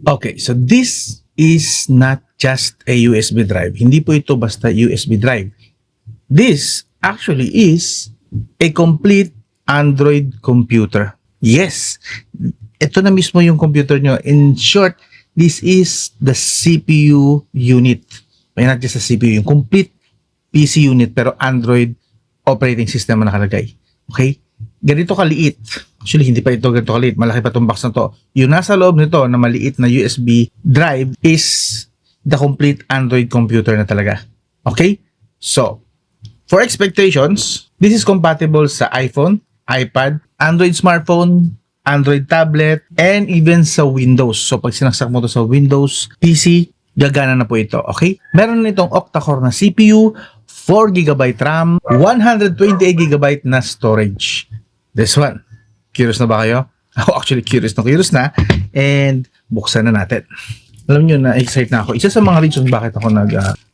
Okay, so this is not just a USB drive. Hindi po ito basta USB drive. This actually is a complete Android computer. Yes, ito na mismo yung computer nyo. In short, this is the CPU unit. Not just a CPU, yung complete PC unit pero Android operating system na nakalagay. Okay? Ganito kaliit. Actually, hindi pa ito ganito kaliit. Malaki pa itong box na to. Yung nasa loob nito na maliit na USB drive is the complete Android computer na talaga. Okay? So, for expectations, this is compatible sa iPhone, iPad, Android smartphone, Android tablet, and even sa Windows. So, pag sinaksak mo to sa Windows PC, gagana na po ito. Okay? Meron na itong octa-core na CPU, 4GB RAM, 128GB na storage. This one. Curious na ba kayo? Ako actually curious na. And buksan na natin. Alam nyo na excited na ako. Isa sa mga reasons bakit ako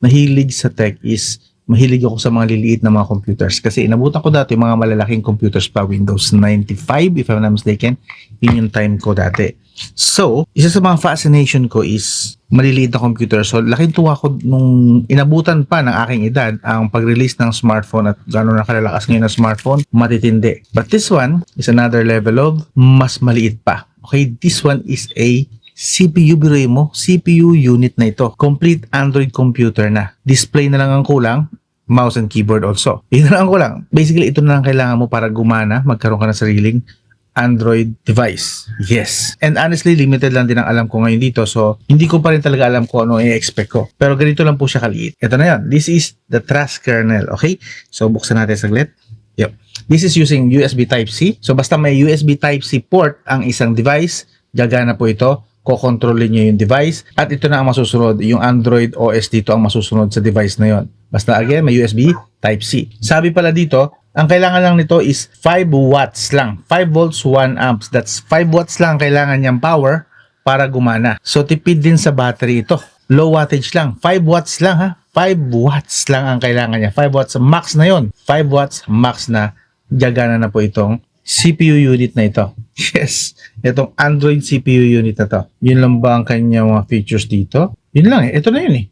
nahilig sa tech is mahilig ako sa mga liliit na mga computers. Kasi inabutan ko dati mga malalaking computers pa, Windows 95 if I'm not mistaken. Yun yung time ko dati. So, isa sa mga fascination ko is maliliit na computer. So, laking tuwa ko nung inabutan pa ng aking edad ang pag-release ng smartphone at gano'n na kalalakas ngayon ng smartphone, matitindi. But this one is another level of mas maliit pa. Okay, this one is a CPU, biruin mo, CPU unit na ito. Complete Android computer na. Display na lang ang kulang, mouse and keyboard also. Yun na lang ang kulang. Basically, ito na lang kailangan mo para gumana, magkaroon ka ng sariling Android device. Yes. And honestly, limited lang din ang alam ko ngayon dito. So, hindi ko pa rin talaga alam kung ano i-expect ko. Pero ganito lang po siya kaliit. Ito na yan. This is the Trust kernel. Okay? So, buksan natin saglit. Yep. This is using USB Type-C. So, basta may USB Type-C port ang isang device, gagana po ito. Kokontrolin nyo yung device. At ito na ang masusunod. Yung Android OS dito ang masusunod sa device na yon. Basta again, may USB Type-C. Sabi pala dito, ang kailangan lang nito is 5 watts lang. 5 volts, 1 amps. That's 5 watts lang kailangan niyang power para gumana. So, tipid din sa battery ito. Low wattage lang. 5 watts lang ha. 5 watts lang ang kailangan niya. 5 watts max na yon. 5 watts max na gagana na po itong CPU unit na ito. Yes. Itong Android CPU unit na to. Yun lang ba ang kanyang mga features dito? Yun lang eh. Ito na yun eh.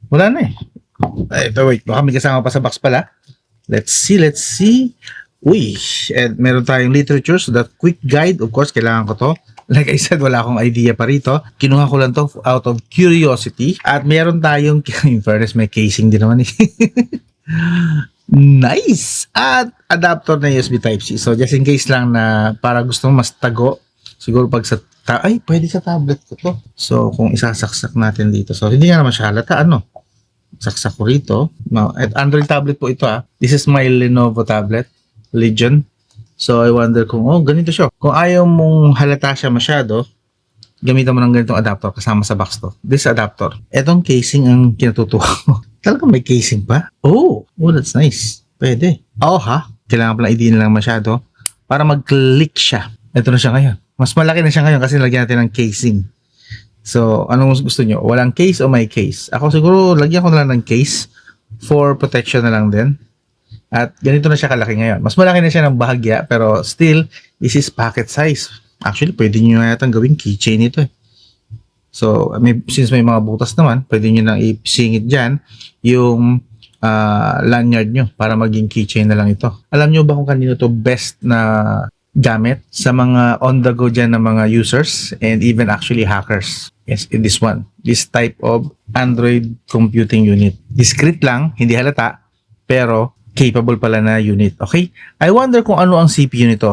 Wala na eh. Ito wait. Baka may kasama pa sa box pala. Let's see. Uy, and meron tayong literature, so that quick guide, of course, kailangan ko to. Like I said, wala akong idea pa rito. Kinuha ko lang to out of curiosity. At meron tayong, in fairness, may casing din naman eh. Nice! At adapter na USB Type-C. So, just in case lang na para gusto mo mas tago, siguro pag sa, ay, pwede sa tablet ko to. So, kung isasaksak natin dito. So, hindi nga naman siya halata, ano? Saksak ko rito. No, at Android tablet po ito This is my Lenovo tablet, Legion. So I wonder kung, ganito siya. Kung ayaw mong halata siya masyado, gamitan mo ng ganitong adapter kasama sa box to. This adapter. Etong casing ang kinatutuwa ko. Talagang may casing pa? Oh, that's nice. Pwede. Kailangan pala i-din lang masyado para mag-click siya. Ito na siya ngayon. Mas malaki na siya ngayon kasi lagyan natin ng casing. So, anong gusto nyo? Walang case o may case? Ako siguro, lagyan ko na lang ng case for protection na lang din. At ganito na siya kalaki ngayon. Mas malaki na siya ng bahagya, pero still, this is pocket size. Actually, pwede nyo yatang gawing keychain ito eh. So, since may mga butas naman, pwede nyo nang isingit dyan yung lanyard nyo para maging keychain na lang ito. Alam nyo ba kung kanino to best na gamit sa mga on-the-go dyan ng mga users and even actually hackers? Yes, in this one. This type of Android computing unit. Discrete lang, hindi halata, pero capable pala na unit. Okay? I wonder kung ano ang CPU nito.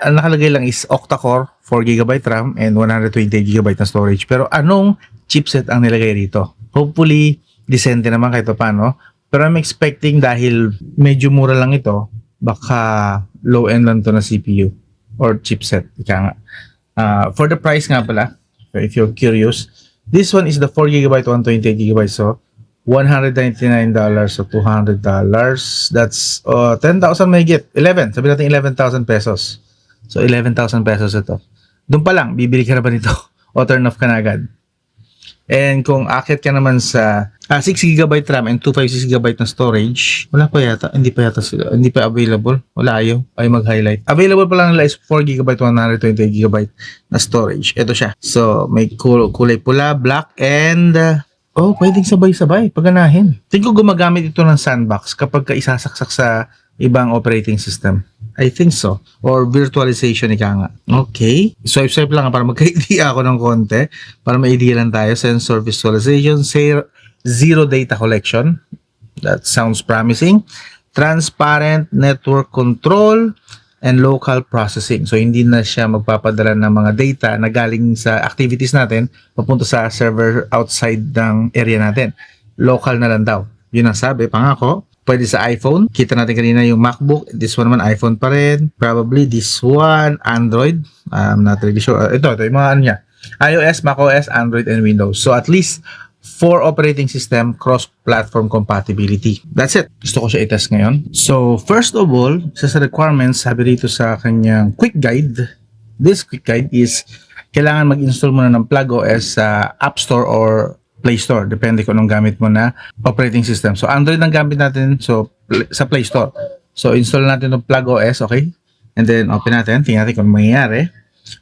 Nakalagay lang is octa-core, 4GB RAM, and 128GB na storage. Pero anong chipset ang nilagay rito? Hopefully, decente naman kahit paano. Pero I'm expecting dahil medyo mura lang ito, baka low-end lang to na CPU or chipset. Ika nga. For the price nga pala, if you're curious, this one is the 4GB, 128GB. So, $199 so $200. That's 10,000 may get. 11. Sabi natin 11,000 pesos. So, 11,000 pesos ito. Doon pa lang, bibili ka na ba nito? O turn off ka na agad. And kung akit ka naman sa 6 GB RAM and 256 GB na storage, wala pa yata, hindi pa yata sila, hindi pa available. Wala, ayaw mag-highlight. Available pa lang nila is 4 GB, 128 GB na storage. Ito siya. So, may kulay pula, black, and pwedeng sabay-sabay, paganahin. Tingin ko gumagamit ito ng sandbox kapag ka isasaksak sa ibang operating system. I think so. Or virtualization, ika nga. Okay. Swipe lang para magka-idea ako ng konti. Para may idea lang tayo. Sensor visualization. Zero data collection. That sounds promising. Transparent network control and local processing. So, hindi na siya magpapadala ng mga data na galing sa activities natin papunta sa server outside ng area natin. Local na lang daw. Yun ang sabi, pangako. Pwede sa iPhone. Kita natin kanina yung MacBook. This one naman, iPhone pa rin. Probably this one, Android. I'm not really sure. Ito, yung mga ano niya. iOS, macOS, Android, and Windows. So, at least 4 operating system cross-platform compatibility. That's it. Gusto ko siya i-test ngayon. So, first of all, sa requirements, sabi dito sa kanyang quick guide. This quick guide is kailangan mag-install muna ng PlugOS sa App Store or Play Store. Depende kung anong gamit mo na operating system. So, Android ang gamit natin sa Play Store. So, install natin ng PlugOS, okay? And then, open natin. Tingnan natin kung mangyayari.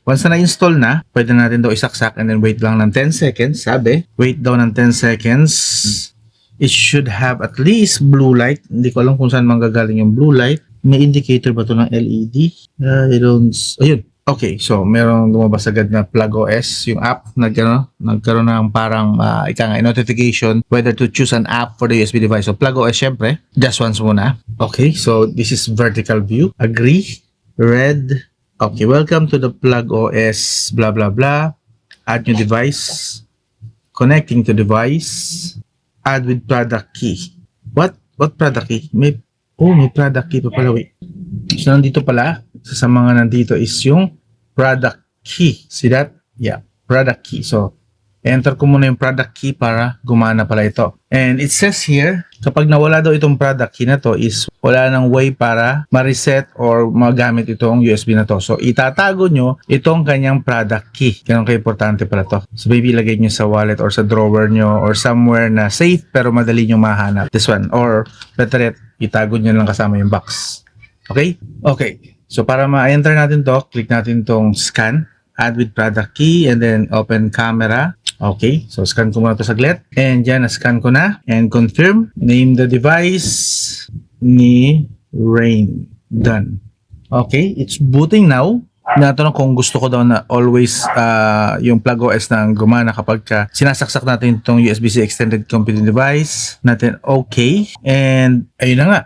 Once na na-install na, pwede natin daw isaksak and then wait lang ng 10 seconds. Sabi, wait daw ng 10 seconds. It should have at least blue light. Hindi ko alam kung saan manggagaling yung blue light. May indicator ba ito ng LED? Ayun. Okay, so merong lumabas agad na PlugOS, yung app, nagkaroon ng parang notification whether to choose an app for the USB device. So PlugOS, syempre, just once muna. Okay, so this is vertical view. Agree. Red. Okay, welcome to the PlugOS, blah, blah, blah. Add new device. Connecting to device. Add with product key. What product key? May product key pa pala, wait. So, nandito pala, sa mga nandito is yung product key. See that? Yeah, product key. So, enter ko muna yung product key para gumana pala ito. And it says here, kapag nawala daw itong product key na to is wala nang way para ma-reset or magamit itong USB na to. So, itatago nyo itong kanyang product key. Ganun ka-importante pala to. So, maybe ilagay nyo sa wallet or sa drawer nyo or somewhere na safe pero madali nyo mahanap. This one. Or, better yet, itago nyo lang kasama yung box. Okay? Okay. So, para ma-enter natin to, click natin tong scan, add with product key, and then open camera. Okay. So, scan ko muna to saglit. And dyan, na-scan ko na. And confirm. Name the device ni Rain. Done. Okay. It's booting now. Natanong kung gusto ko daw na always yung PlugOS na gumana kapag sinasaksak natin itong USB-C extended computing device natin. Okay. And ayun na nga.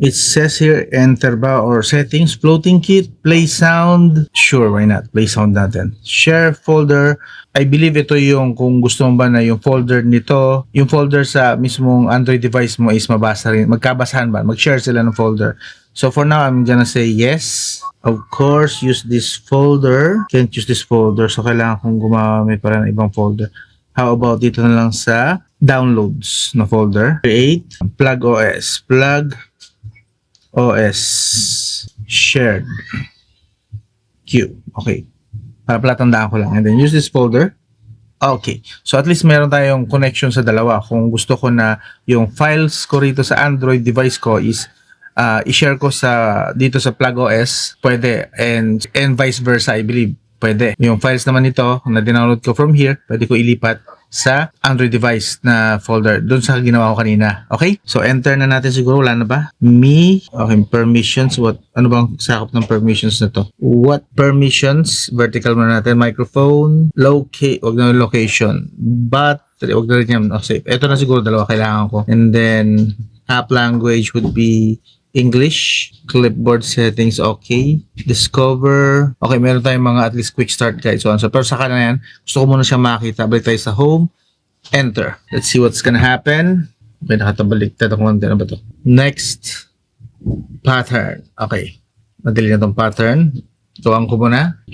It says here, enter ba or settings, floating kit, play sound. Sure, why not? Play sound natin. Share folder. I believe ito yung kung gusto mo ba na yung folder nito, yung folder sa mismong Android device mo is mabasa rin, magkabasahan ba? Mag-share sila ng folder. So for now, I'm gonna say yes. Of course, use this folder. Can't use this folder. So kailangan kong gumamit para ng ibang folder. How about dito na lang sa downloads na folder. Create PlugOS. OS shared queue. Okay. Para pala tandaan ko lang. And then use this folder. Okay. So at least meron tayong connection sa dalawa. Kung gusto ko na yung files ko rito sa Android device ko is i-share ko dito sa PlugOS, pwede. And vice versa, I believe. Pwede. Yung files naman nito na dinownload ko from here, pwede ko ilipat sa Android device na folder doon sa ginawa ko kanina. Okay? So, enter na natin siguro. Wala na ba? Okay, permissions. Ano bang sakop ng permissions na to? What permissions? Vertical muna natin. Microphone. Wag na location. Battery. Wag na rin yan. Okay. Ito na siguro dalawa kailangan ko. And then, app language would be English. Clipboard settings, okay. Discover. Okay, meron tayong mga at least quick start guide. So pero sa kanan yan, gusto ko muna siya makita. Balik tayo sa home. Enter. Let's see what's gonna happen. Okay, nakatabaliktad ako. Ano ba to? Next. Pattern. Okay. Madali na tong pattern. Tuwang ko muna.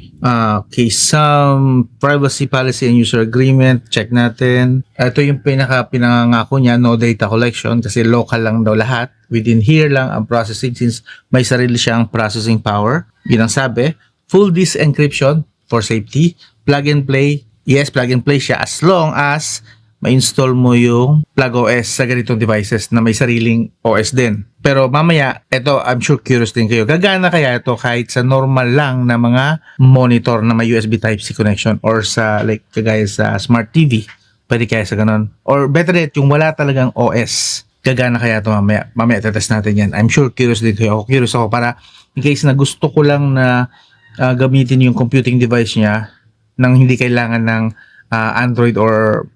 Okay, some privacy policy and user agreement. Check natin. Ito yung pinangako niya, no data collection kasi local lang daw lahat. Within here lang ang processing since may sarili siyang processing power. Yun ang sabi. Full disk encryption for safety. Plug and play. Yes, plug and play siya as long as ma-install mo yung Plug OS sa ganitong devices na may sariling OS din. Pero mamaya, ito, I'm sure curious din kayo. Gagana kaya ito kahit sa normal lang na mga monitor na may USB Type-C connection or sa like kagaya sa Smart TV. Pwede kaya sa ganon. Or better yet, yung wala talagang OS. Gagana kaya ito mamaya. Mamaya tetest natin yan. I'm sure curious din kayo. Ako curious ako para in case na gusto ko lang na gamitin yung computing device niya nang hindi kailangan ng Android or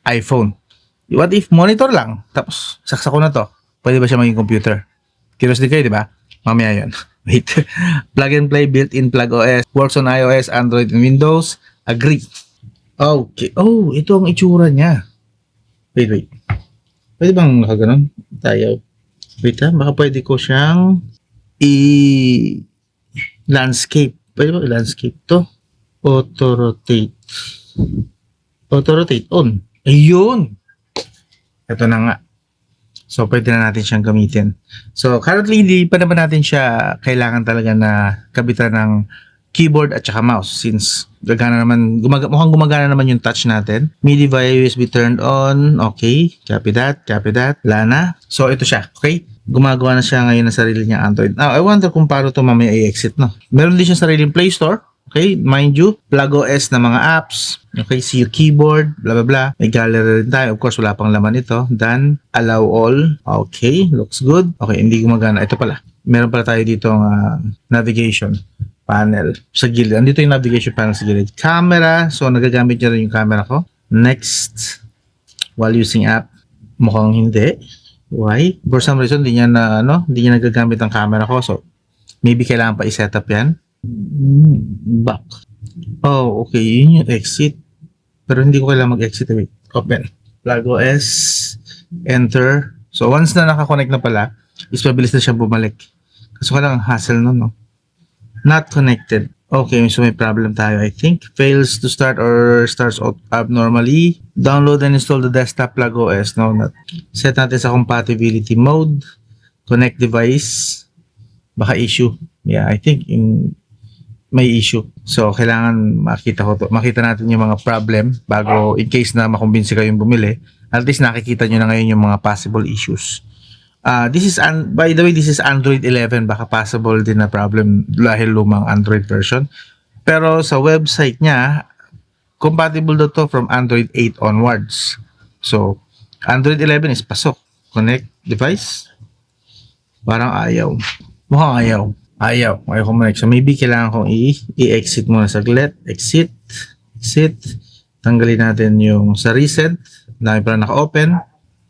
iPhone. What if monitor lang? Tapos, saksak ko na to. Pwede ba siya maging computer? Curious din kayo, di ba? Mamaya yun. Wait. Plug and play built-in Plug OS. Works on iOS, Android, and Windows. Agree. Okay. Oh, ito ang itsura niya. Wait. Pwede bang nakaganon? Tayo. Wait ha. Baka pwede ko siyang landscape. Pwede ba landscape to? Auto-rotate. Auto-rotate on. Ayun! Ito na nga. So, pwede na natin siyang gamitin. So, currently, hindi pa naman natin siya kailangan talaga na kabitan ng keyboard at saka mouse since mukhang gumagana naman yung touch natin. MIDI via USB turned on. Okay. Copy that. Wala na. So, ito siya. Okay. Gumagawa na siya ngayon ng sarili niya Android. Now, I wonder kung paano ito mamaya i-exit, no? Meron din siya sariling Play Store. Okay, mind you, Plug OS na mga apps. Okay, see your keyboard, blah blah blah. May gallery rin tayo. Of course, wala pang laman ito. Done. Allow all. Okay, looks good. Okay, hindi gumagana. Ito pala. Meron pala tayo dito navigation panel sa gilid. Andito yung navigation panel sa gilid. Camera. So, nagagamit niya rin yung camera ko. Next. While using app. Mukhang hindi. Why? For some reason, hindi niya nagagamit ang camera ko. So, maybe kailangan pa i-set up yan. Back. Oh, okay. Yun yung exit. Pero hindi ko kailangan mag-exit. Wait. Open. Plug OS. Enter. So, once na nakakonect na pala, is mabilis na siya bumalik. Kasi kailangan hassle nun, no? Not connected. Okay, so may problem tayo, I think. Fails to start or starts abnormally. Download and install the desktop Plug OS. No, not. Set natin sa compatibility mode. Connect device. Baka issue. Yeah, I think may issue. So, kailangan makita natin yung mga problem bago in case na makumbinsi kayong bumili. At least nakikita nyo na ngayon yung mga possible issues. By the way, this is Android 11. Baka possible din na problem dahil lumang Android version. Pero sa website niya, compatible daw to from Android 8 onwards. So, Android 11 is pasok. Connect device. Parang ayaw. Mukhang ayaw. Ayaw connect. So, maybe kailangan kong i-exit muna saglit. Exit. Tanggalin natin yung sa reset. Dami pala naka-open.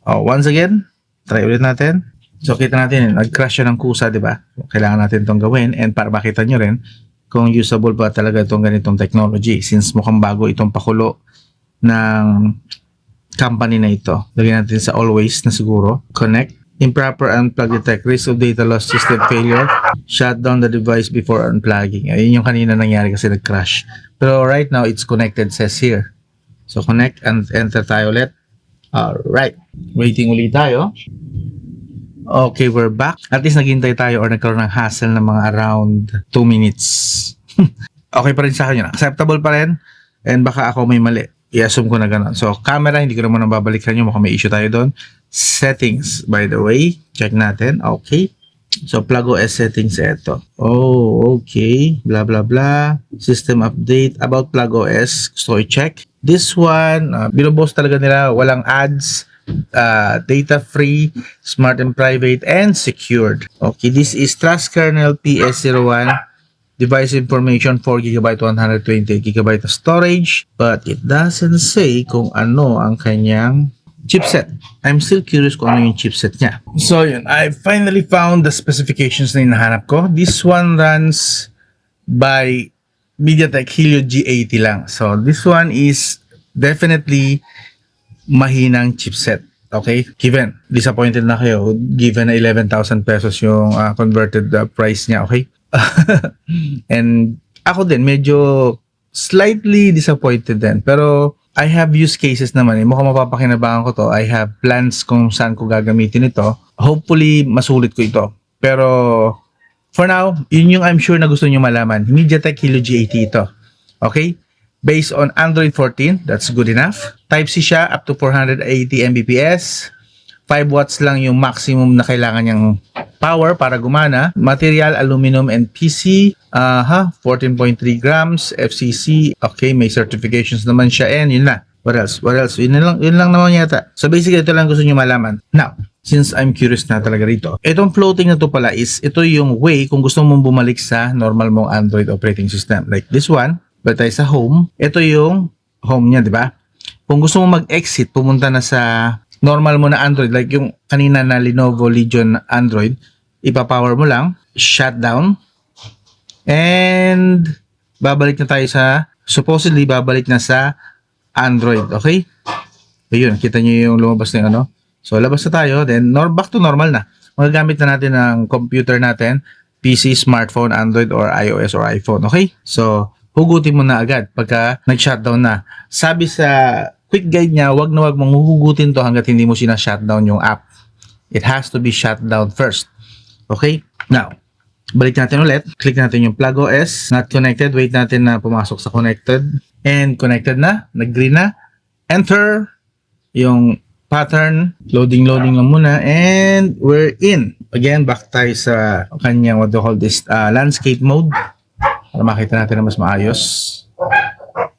Once again, try ulit natin. So, kita natin, nag-crash siya ng kusa, di ba? Kailangan natin itong gawin. And para makita nyo rin kung usable ba talaga itong ganitong technology. Since mukhang bago itong pakulo ng company na ito. Lagyan natin sa always na siguro. Connect. Improper unplug detect. Risk of data loss, system failure. Shut down the device before unplugging. Ayun yung kanina nangyari kasi nag-crash. Pero right now, it's connected, says here. So, connect and enter tayo ulit. Alright. Waiting ulit tayo. Okay, we're back. At least naghintay tayo or nagkaroon ng hassle ng mga around 2 minutes. Okay pa rin sa akin yun. Acceptable pa rin. And baka ako may mali. I-assume ko na gano'n. So, camera, hindi ko naman nababalikan yun. Mukhang may issue tayo doon. Settings, by the way. Check natin. Okay. So, Plug OS settings ito. Oh, okay. Blah, blah, blah. System update. About Plug OS. Gusto ko i-check. This one, binubos talaga nila. Walang ads. Data-free, smart and private, and secured. Okay. This is Trust Kernel PS01. Device information, 4GB, 128GB of storage. But it doesn't say kung ano ang kanyang chipset. I'm still curious kung ano yung chipset niya. So yun, I finally found the specifications na hinahanap ko. This one runs by MediaTek Helio G80 lang. So this one is definitely mahinang chipset. Okay? Given, disappointed na kayo, given na 11,000 pesos yung converted price niya. Okay? And ako din, medyo slightly disappointed din. Pero I have use cases naman. Mukhang mapapakinabangan ko to. I have plans kung saan ko gagamitin ito. Hopefully, masulit ko ito. Pero, for now, yun yung I'm sure na gusto nyo malaman. MediaTek Helio G80 ito. Okay? Based on Android 14, that's good enough. Type-C siya, up to 480 Mbps. 5 watts lang yung maximum na kailangan niyang power para gumana. Material, aluminum and PC. 14.3 grams, FCC. Okay, may certifications naman siya. And yun na. What else? Yun lang naman yata. So basically, ito lang gusto niyo malaman. Now, since I'm curious na talaga rito, itong floating na to pala is, ito yung way kung gusto mong bumalik sa normal mong Android operating system. Like this one, balik tayo sa home. Ito yung home niya, di ba? Kung gusto mong mag-exit, pumunta na sa normal mo na Android, like yung kanina na Lenovo Legion Android, ipapower mo lang, shutdown, and babalik na tayo sa, supposedly, babalik na sa Android, okay? Ayun, kita nyo yung lumabas na yung ano. So, labas na tayo, then back to normal na. Magagamit na natin ang computer natin, PC, smartphone, Android, or iOS, or iPhone, okay? So, hugutin mo na agad pagka nag-shutdown na. Sabi sa quick guide niya, wag na wag mong huhugutin to hanggat hindi mo sina-shutdown yung app. It has to be shut down first. Okay? Now, balik natin ulit. Click natin yung plug OS. Not connected. Wait natin na pumasok sa connected. And connected na. Nag-green na. Enter yung pattern. Loading lang muna. And we're in. Again, back tayo sa kanyang what do you call this? Landscape mode. Para makita natin na mas maayos.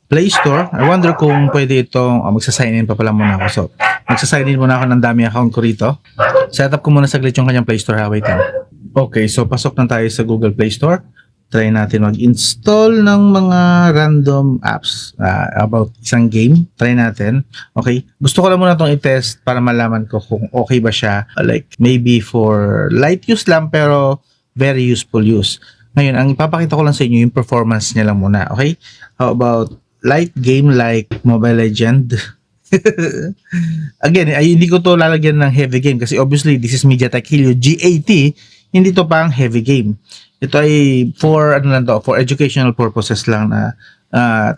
Play Store. I wonder kung pwede itong magsa-sign in pa pala muna ako. So, magsa-sign in muna ako ng dami account ko rito. Setup ko muna saglit yung kanyang Play Store. Wait lang. Okay, so pasok na tayo sa Google Play Store. Try natin mag-install ng mga random apps about isang game. Try natin. Okay. Gusto ko lang muna itong i-test para malaman ko kung okay ba siya. Like, maybe for light use lang pero very useful use. Ngayon, ang ipapakita ko lang sa inyo yung performance niya lang muna. Okay? How about light game like Mobile Legend? Again, hindi ko to lalagyan ng heavy game kasi obviously this is MediaTek Helio G80, hindi to pang heavy game. Ito ay for for educational purposes lang na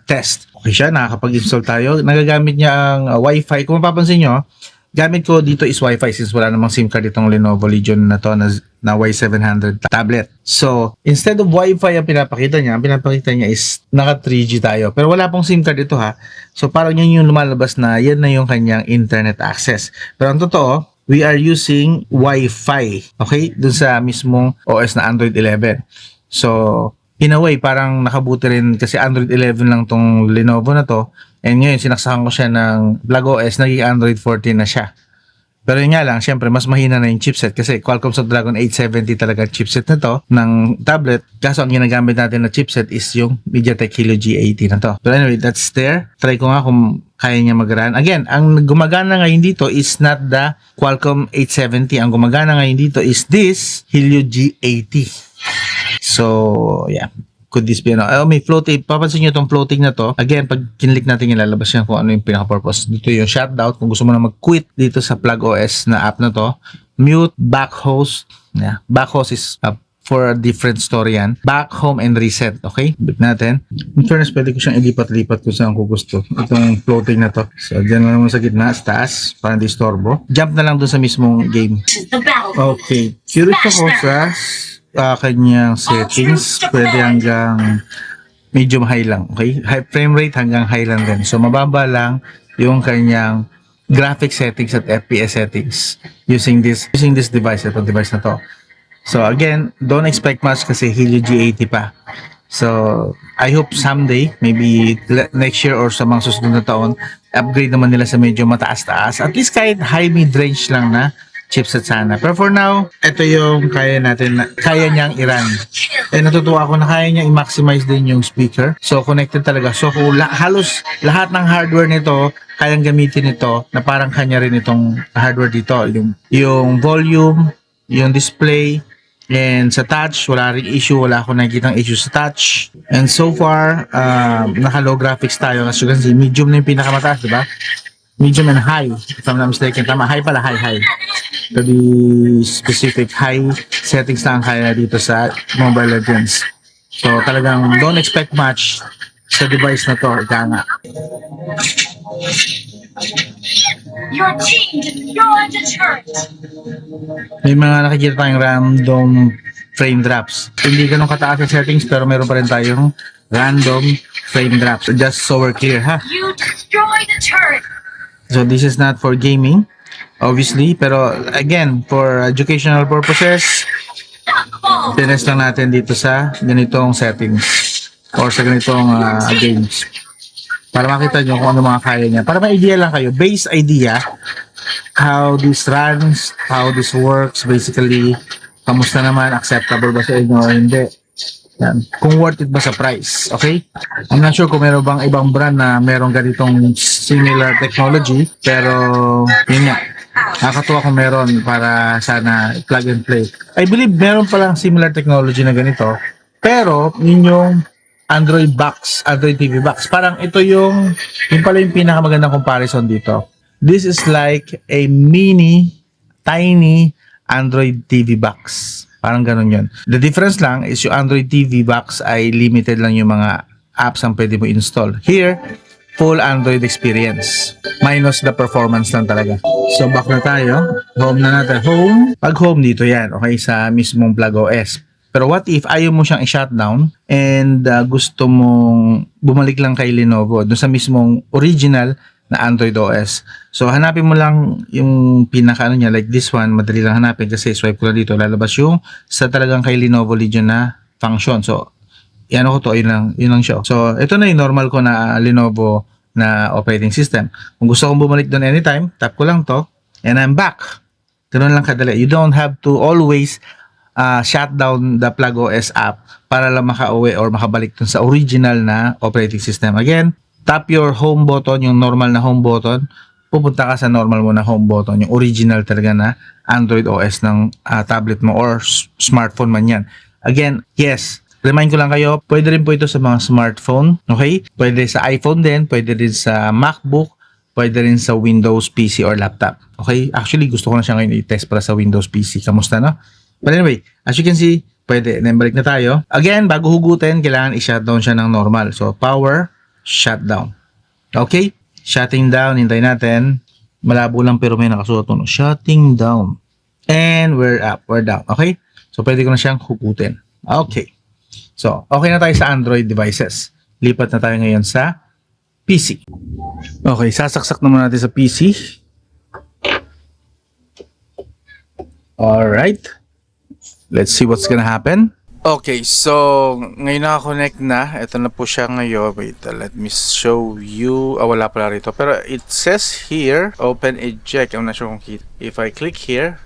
test. Okay siya, nakakapag-install tayo. Nagagamit niya ang Wi-Fi. Kung mapapansin nyo, gamit ko dito is Wi-Fi since wala namang SIM card itong Lenovo Legion na to na Y700 tablet. So, instead of Wi-Fi ang pinapakita niya is naka 3G tayo. Pero wala pong SIM card ito ha. So, parang yun yung lumalabas na yan na yung kanyang internet access. Pero ang totoo, we are using Wi-Fi. Okay? Dun sa mismong OS na Android 11. So, in a way, parang nakabuti rin kasi Android 11 lang tong Lenovo na to. And ngayon, sinaksakan ko siya ng BlagOS, naging Android 14 na siya. Pero yun nga lang, syempre, mas mahina na yung chipset kasi Qualcomm Snapdragon 870 talaga chipset na to ng tablet. Kaso ang ginagamit natin na chipset is yung MediaTek Helio G80 na to. But anyway, that's there. Try ko nga kung kaya niya mag-run. Again, ang gumagana ngayon dito is not the Qualcomm 870. Ang gumagana ngayon dito is this Helio G80. So, yeah. Could this be may floating. Papansin nyo itong floating na to. Again, pag kinlik natin ilalabas yan kung ano yung pinaka-purpose. Dito yung shutdown. Kung gusto mo na mag-quit dito sa Plug OS na app na to. Mute, back host. Yeah. Back host is for a different story yan. Back home and reset. Okay? Bit natin. In fairness, pwede ko siyang ilipat-lipat kung saan ko gusto. Itong floating na to. So, dyan mo naman sa gitna, sa taas, para hindi istorbo. Jump na lang dun sa mismong game. Okay. Curious ako sa kanyang settings, pwede hanggang medium high lang, okay? High frame rate hanggang high lang din. So, mababa lang yung kanyang graphic settings at FPS settings using this device, itong device na to. So, again, don't expect much kasi Helio G80 pa. So, I hope someday, maybe next year or sa mga susunod na taon, upgrade naman nila sa medyo mataas-taas. At least kahit high mid-range lang na chipset sana. Pero for now, ito yung kaya niyang i-run. Natutuwa ako na kaya niya i-maximize din yung speaker. So, connected talaga. So, halos lahat ng hardware nito, kayang gamitin ito na parang kanya rin itong hardware dito. Yung volume, yung display, and sa touch, wala rin issue. Wala akong nakikitang issue sa touch. And so far, naka-low graphics tayo. As you can see, medium na yung pinakamataas, diba? Medium and high, if I'm not mistaken. Tama, high pala, high. To be specific, high settings lang kaya dito sa Mobile Legends. So, talagang don't expect much sa device na to. Ika nga. Your team destroyed the turret. May mga nakikita tayong random frame drops. Hindi ganun kataas yung settings pero meron pa rin tayong random frame drops. Just so we're clear, ha? You destroyed the turret. So this is not for gaming, obviously, pero again, for educational purposes, tinest lang natin dito sa ganitong settings or sa ganitong games para makita nyo kung ano mga kaya niya. Para may idea lang kayo, base idea, how this runs, how this works, basically, kamusta naman, acceptable ba sa inyo o hindi. Yan. Kung worth it ba sa price, okay? I'm not sure kung meron bang ibang brand na merong ganitong similar technology, pero yun nga, nakakatuwa kung meron para sana plug and play. I believe meron palang similar technology na ganito, pero yun yung Android box, Android TV box. Parang ito yung pala yung pinakamagandang comparison dito. This is like a mini, tiny Android TV box. Parang ganun yun. The difference lang is yung Android TV box ay limited lang yung mga apps ang pwede mo install. Here, full Android experience. Minus the performance lang talaga. So back na tayo. Home na natin. Home. Pag home dito yan. Okay, sa mismong Plug OS. Pero what if ayaw mo siyang i-shutdown and gusto mong bumalik lang kay Lenovo dun sa mismong original na Android OS. So hanapin mo lang yung pinaka ano niya, like this one, madali lang hanapin kasi swipe ko lang dito, lalabas yung sa talagang kay Lenovo Legion na function. So yan ko to, yun lang siya. So ito na yung normal ko na Lenovo na operating system. Kung gusto kong bumalik doon anytime, tap ko lang to and I'm back. Ganun lang kadali. You don't have to always shut down the Plug OS app para lang makauwi or makabalik dun sa original na operating system. Again, tap your home button, yung normal na home button, pupunta ka sa normal mo na home button, yung original talaga na Android OS ng tablet mo or smartphone man yan. Again, yes, remind ko lang kayo, pwede rin po ito sa mga smartphone, okay? Pwede sa iPhone din, pwede rin sa MacBook, pwede rin sa Windows PC or laptop. Okay? Actually, gusto ko na siya ngayon i-test para sa Windows PC. Kamusta, no? But anyway, as you can see, pwede. Then, balik na tayo. Again, bago hugutin, kailangan i-shutdown siya ng normal. So, power, shutdown. Okay? Shutting down, hintayin natin. Malabo lang pero may nakasulat no? Shutting down. And we're up, we're down. Okay? So, pwede ko na siyang hugutin. Okay. So, okay na tayo sa Android devices. Lipat na tayo ngayon sa PC. Okay, sasaksak naman natin sa PC. Alright. Let's see what's gonna happen. Okay, so ngayon naka-connect na. Ito na po siya ngayon. Wait, let me show you. Wala pala rito. Pero it says here, open eject. I'm not sure kung if I click here,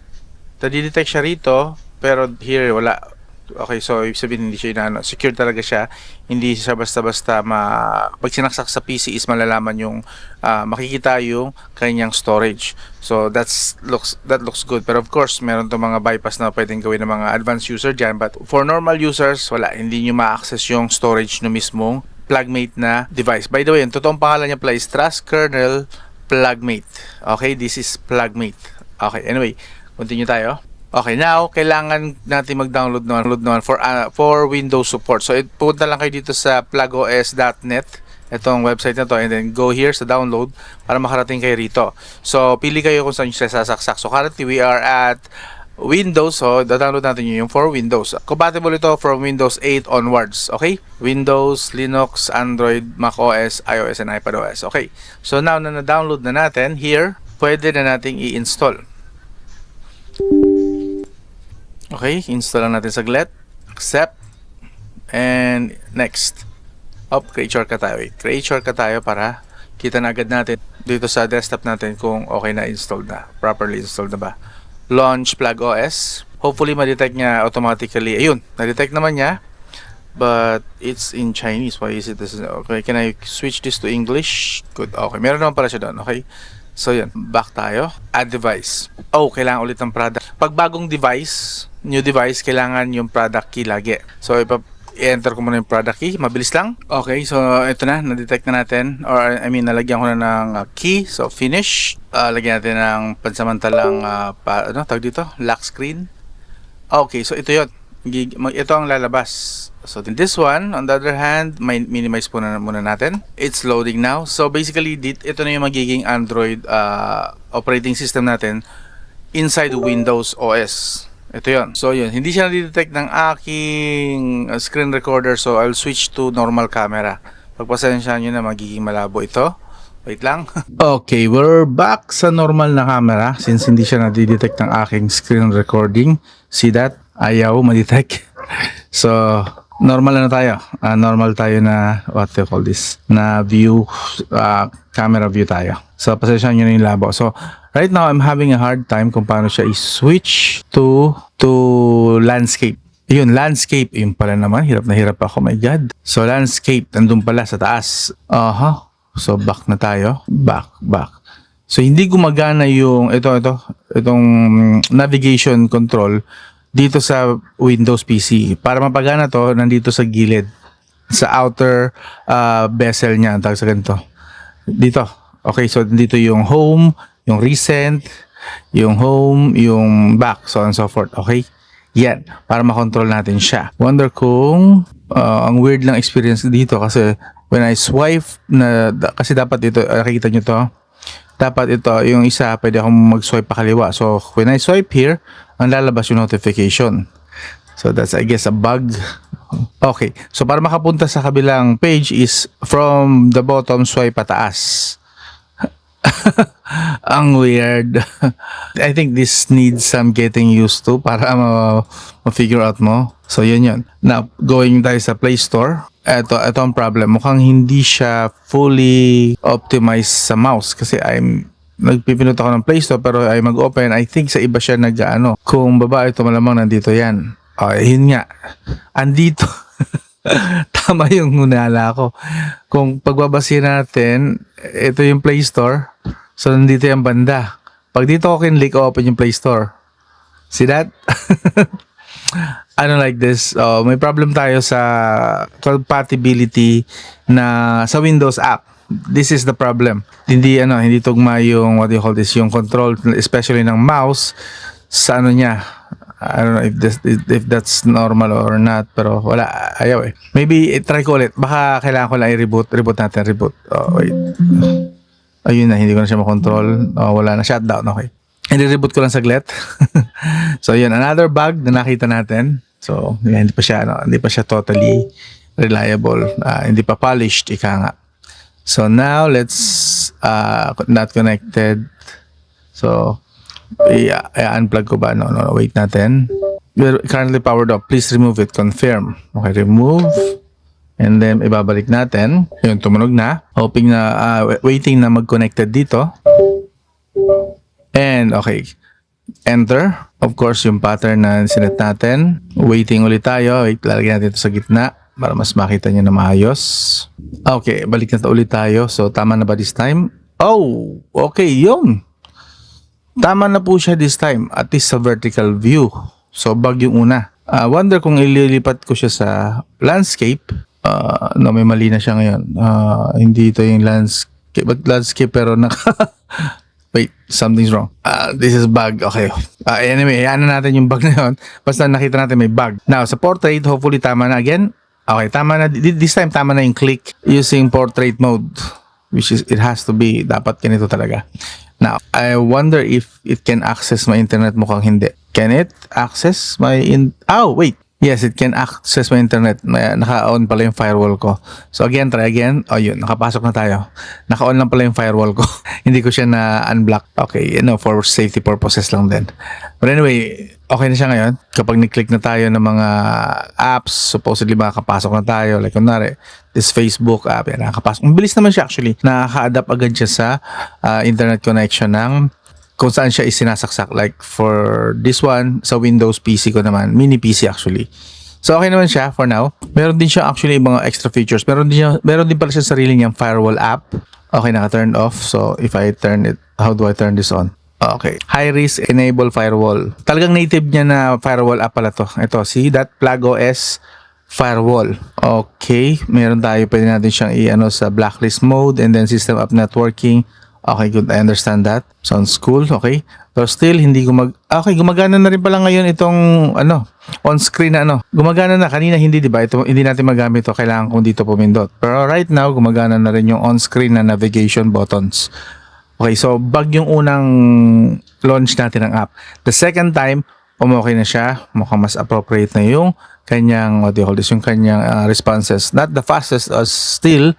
tadi-detect siya rito. Pero here, wala. Okay, so ibig sabihin hindi siya inaano. Secure talaga siya. Hindi siya basta-basta pag sinaksak sa PC is malalaman yung makikita yung kanyang storage. So that looks good. Pero of course, meron to mga bypass na pwedeng gawin ng mga advanced user dyan. But for normal users, wala. Hindi nyo ma-access yung storage no mismong Plugmate na device. By the way, yung totoong pangalan niya pala is Trust Kernel Plugmate. Okay, this is Plugmate. Okay, anyway, continue tayo. Okay, now, kailangan natin mag-download naman for Windows support. So, punta lang kayo dito sa plugos.net, itong website na to, and then go here sa download para makarating kayo rito. So, pili kayo kung saan nyo siya sasaksak. So, currently, we are at Windows. So, download natin yung for Windows. Compatible ito from Windows 8 onwards. Okay? Windows, Linux, Android, Mac OS, iOS, and iPadOS. Okay. So, now na na-download na natin, here, pwede na nating i-install. Okay, install lang natin saglit. Accept. And next. Create shortcut tayo. Create shortcut tayo para kita na agad natin dito sa desktop natin kung okay na installed na. Properly installed na ba. Launch Plug OS. Hopefully ma-detect niya automatically. Ayun, na-detect naman niya. But it's in Chinese. Why is it this? Okay, can I switch this to English? Good. Okay, meron naman pala siya doon. Okay. So yun, back tayo. Add device. Kailangan ulit ng product. Pag bagong device, new device, kailangan yung product key lagi. So i-enter ko muna yung product key. Mabilis lang. Okay, so ito na, na-detect na natin. Or I mean, nalagyan ko na ng key. So finish. Lagyan natin ng pansamantalang, tawag dito? Lock screen. Okay, so ito yun. Ito ang lalabas. So this one, on the other hand, minimize po na muna natin. It's loading now. So basically, ito na yung magiging Android operating system natin inside Windows OS. Ito yon. So yun, hindi siya na-detect ng aking screen recorder, so I'll switch to normal camera. Pagpasensyahan nyo na magiging malabo ito. Wait lang. Okay, we're back sa normal na camera since hindi siya na-detect ng aking screen recording. See that? Ayaw ma-detect. So, normal na tayo. Normal tayo na, what do you call this? Na view, camera view tayo. So, pasensyahan nyo na yung labo. So, right now, I'm having a hard time kung paano siya i-switch to landscape. Yun, landscape. Yun pala naman. Hirap na hirap ako. My God. So, landscape. Nandun pala sa taas. So, back na tayo. Back. So, hindi gumagana yung, itong navigation control dito sa Windows PC. Para mapagana to, nandito sa gilid. Sa outer bezel niya. Ang tawag sa ganito. Dito. Okay, so dito yung home, yung recent, yung home, yung back, so on and so forth. Okay? Yan. Para makontrol natin siya. Wonder kung ang weird lang experience dito kasi when I swipe kasi dapat ito, nakikita nyo to, dapat ito, yung isa, pwede akong mag-swipe pa kaliwa. So, when I swipe here, ang lalabas yung notification. So, that's, I guess, a bug. Okay. So, para makapunta sa kabilang page is from the bottom, swipe pataas. Ang weird. I think this needs some getting used to para ma-figure out mo. So, yun. Now, going tayo sa Play Store. Ito ang problem. Mukhang hindi siya fully optimized sa mouse kasi nagpipinot ako ng Play Store pero ay mag-open. I think sa iba siya nag-ano. Kung babae ito malamang nandito yan. Yun nga. Andito. Tama yung hunala ko. Kung pagbabase natin, ito yung Play Store. So, nandito yung banda. Pag dito ko kinlik, open yung Play Store. See that? I don't like this. May problem tayo sa compatibility na sa Windows app. This is the problem. Hindi tugma yung what do you call this, yung control, especially ng mouse sa niya. I don't know if that's normal or not, pero wala, ayaw eh. Maybe try ko ulit. Baka kailangan ko lang i-reboot. Reboot natin. Wait. Ayun na, hindi ko na siya makontrol. Wala na, shutdown. Okay. I-reboot ko lang saglit. So yun, another bug na nakita natin. So hindi pa siya totally reliable. Hindi pa polished, ika nga. So now let's not connected. So i-unplug ko ba? No, wait natin. We're currently powered off. Please remove it. Confirm. Okay, remove. And then ibabalik natin. Yun, tumunog na. Hoping na waiting na mag-connected dito. And okay, enter. Of course, yung pattern na sinet natin. Waiting ulit tayo. Wait, lalagyan natin ito sa gitna para mas makita nyo na maayos. Okay, balik na ulit tayo. So, tama na ba this time? Oh, okay, yun. Tama na po siya this time. At least sa vertical view. So, bug yung una. Wonder kung ililipat ko siya sa landscape. No, may mali na siya ngayon. Hindi ito yung landscape. But landscape pero wait, something's wrong. This is bug. Okay. Anyway, ano natin yung bug na yun. Basta nakita natin may bug. Now, sa portrait, hopefully tama na again. Okay, tama na. This time, tama na yung click using portrait mode. Which is, it has to be, dapat ganito talaga. Now, I wonder if it can access my internet. Mukhang hindi. Can it access my wait. Yes, it can access my internet. Naka-on pala yung firewall ko. So again, try again. Yun, nakapasok na tayo. Naka-on lang pala yung firewall ko. Hindi ko siya na-unblock. Okay, for safety purposes lang din. But anyway, okay na siya ngayon. Kapag ni-click na tayo ng mga apps, supposedly makakapasok na tayo. Like kunwari, this Facebook app, yan, nakakapasok. Mabilis naman siya actually. Nakaka-adapt agad siya sa internet connection ng kung saan siya isinasaksak. Like for this one, sa Windows PC ko naman, mini PC actually. So okay naman siya for now. Meron din siya actually mga extra features. Meron din pala siya sarili niyang firewall app. Okay, naka-turn off. So if I turn it, how do I turn this on? Okay. High risk enable firewall. Talagang native niya na firewall app pala to. Ito, see that? PlugOS firewall. Okay. Meron tayo, pwede natin siyang sa blacklist mode and then system app networking. Okay, good. I understand that. Sounds cool. Okay. Pero still, okay, gumagana na rin pala ngayon itong, on-screen na Gumagana na. Kanina hindi, di ba? Ito, hindi natin magamit ito. Kailangan kong dito pumindot. Pero right now, gumagana na rin yung on-screen na navigation buttons. Okay, so, bug yung unang launch natin ng app. The second time, umokay na siya. Mukhang mas appropriate na yung kanyang, what do you call this, yung kanyang responses. Not the fastest as still,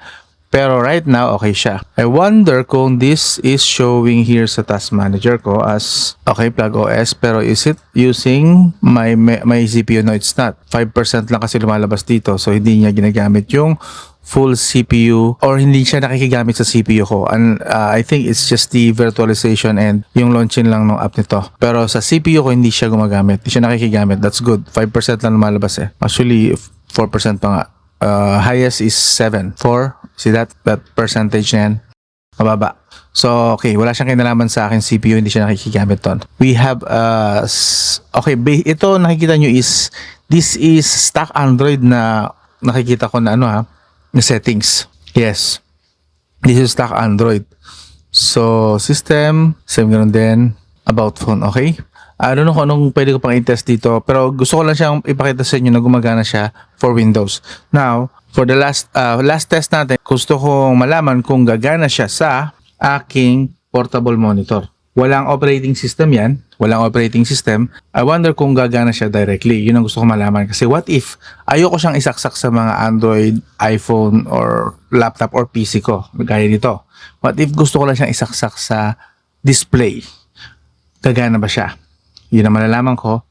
pero right now, okay siya. I wonder kung this is showing here sa task manager ko as, okay, plug OS, pero is it using my CPU? No, it's not. 5% lang kasi lumalabas dito, so hindi niya ginagamit yung full CPU or hindi siya nakikigamit sa CPU ko. And I think it's just the virtualization and yung launching lang ng app nito. Pero sa CPU ko hindi siya gumagamit. Hindi siya nakikigamit. That's good. 5% lang lumalabas eh. Actually, 4% pa nga. Highest is 7. 4. See that percentage na yan? Mababa. So, okay. Wala siyang kinalaman sa akin CPU. Hindi siya nakikigamit ton. We have, okay. Ito nakikita nyo is, this is stock Android na nakikita ko na na settings. Yes. This is stock Android. So, system. Same ganun din. About phone. Okay. I don't know kung anong pwede ko pang i-test dito, pero gusto ko lang siyang ipakita sa inyo na gumagana siya for Windows. Now, for the last test natin, gusto kong malaman kung gagana siya sa aking portable monitor. Walang operating system yan. Walang operating system. I wonder kung gagana siya directly. Yun ang gusto kong malaman. Kasi what if ayoko siyang isaksak sa mga Android, iPhone, or laptop or PC ko. Gaya nito. What if gusto ko lang siyang isaksak sa display? Gagana ba siya? Yun ang malalaman ko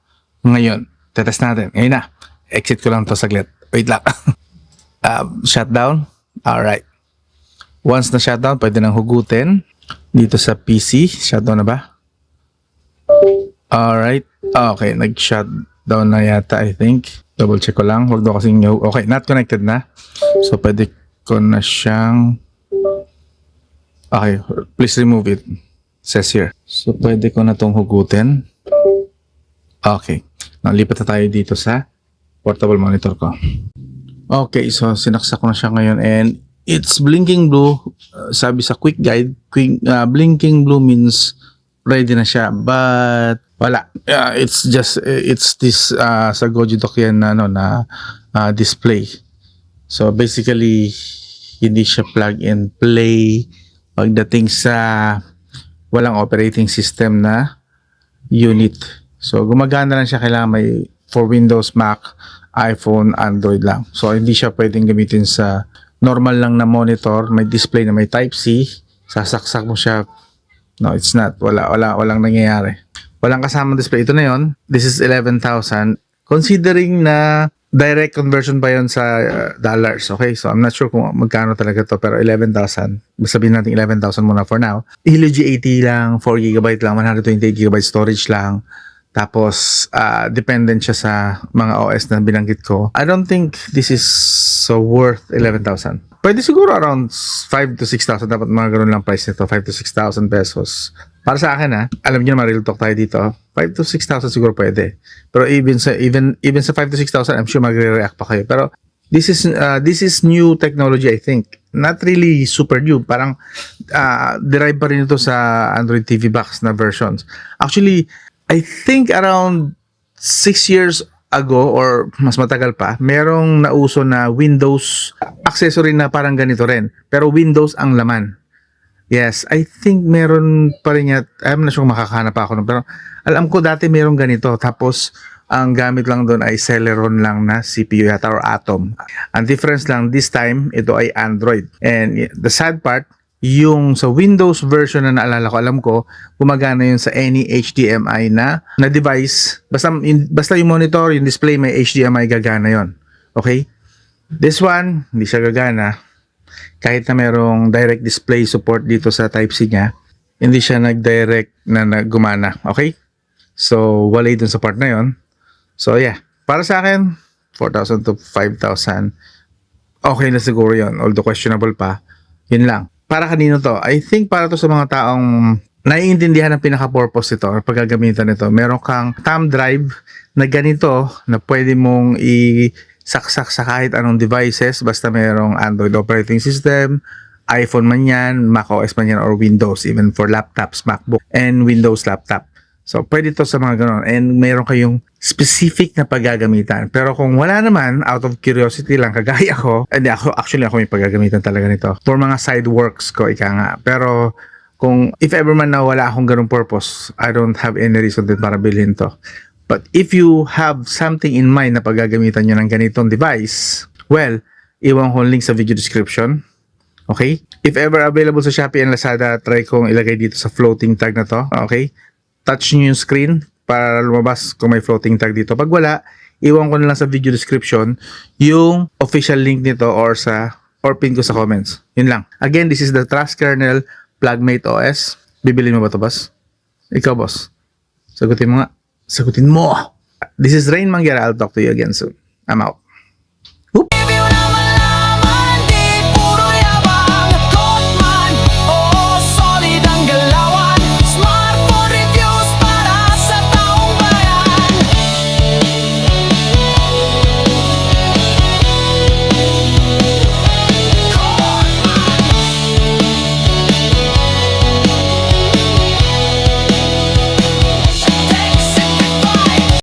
ngayon. Tetest natin. Ngayon na. Exit ko lang to saglit. Wait lang. Shutdown. Alright. Once na shutdown, pwede nang hugutin. Dito sa PC. Shutdown na ba? Alright. Okay. Nag-shutdown na yata, I think. Double check ko lang. Huwag daw kasing okay. Not connected na. So, pwede ko na siyang okay. Please remove it. Says here. So, pwede ko na tong hugutin. Okay. Nalipat na tayo dito sa portable monitor ko. Okay, so sinaksak ko na siya ngayon and it's blinking blue. Sabi sa quick guide, blinking blue means ready na siya. But wala. It's this sa Goji Dock yan na display. So basically hindi siya plug and play pagdating sa walang operating system na unit. So, gumagana lang siya, kailangan may for Windows, Mac, iPhone, Android lang. So, hindi siya pwedeng gamitin sa normal lang na monitor, may display na may Type-C, sasaksak mo siya. No, it's not. Walang nangyayari. Walang kasamang display. Ito na yon. This is 11,000. Considering na direct conversion pa yon sa dollars. Okay, so I'm not sure kung magkano talaga to, pero 11,000. Sabihin natin 11,000 muna for now. Helio G80 lang, 4GB lang, 128GB storage lang. Tapos, dependent siya sa mga OS na binanggit ko. I don't think this is so worth 11,000. Pwede siguro around 5 to 6,000. Dapat mga ganun lang price nito. 5 to 6,000 pesos. Para sa akin alam niyo naman, real talk tayo dito. 5 to 6,000 siguro pwede. Pero even sa 5 to 6,000, I'm sure magre-react pa kayo. Pero this is new technology, I think. Not really super new. Parang derived pa rin ito sa Android TV Box na versions. Actually, I think around 6 years ago or mas matagal pa, merong nauso na Windows accessory na parang ganito rin. Pero Windows ang laman. Yes, I think meron pa rin yat. I'm not sure kung makakahanap pa ako. Pero alam ko dati merong ganito. Tapos ang gamit lang doon ay Celeron lang na CPU yata or Atom. Ang difference lang this time, ito ay Android. And the sad part, yung sa Windows version na naalala ko, alam ko, gumagana yun sa any HDMI na device. Basta yung monitor, yung display, may HDMI, gagana yon. Okay? This one, hindi siya gagana. Kahit na merong direct display support dito sa Type-C niya, hindi siya nag-direct na gumana. Okay? So, wala dun sa part na yon. So, yeah. Para sa akin, 4,000 to 5,000. Okay na siguro yon. Although questionable pa. Yun lang. Para kanino to? I think para to sa mga taong naiintindihan ang pinaka-purpose nito or paggagamitan nito. Meron kang thumb drive na ganito na pwede mong isaksak sa kahit anong devices basta merong Android operating system, iPhone man yan, Mac OS man yan, or Windows, even for laptops, MacBook, and Windows laptop. So, pwede to sa mga ganon. And meron kayong specific na paggagamitan. Pero kung wala naman, out of curiosity lang, kagaya ko, hindi ako, actually ako may paggagamitan talaga nito. For mga side works ko, ika nga. Pero, kung if ever man na wala akong ganong purpose, I don't have any reason din para bilhin to. But if you have something in mind na paggagamitan nyo ng ganitong device, well, iwan ko ang link sa video description. Okay? If ever available sa Shopee and Lazada, try kong ilagay dito sa floating tag na to. Okay? Touch nyo yung screen para lumabas kung may floating tag dito. Pag wala, iwan ko na lang sa video description yung official link nito or pin ko sa comments. Yun lang. Again, this is the Trust Kernel Plugmate OS. Bibilin mo ba ito, boss? Ikaw, boss. Sagutin mo nga. Sagutin mo! This is Rain Mangyara. I'll talk to you again soon. I'm out. Whoop!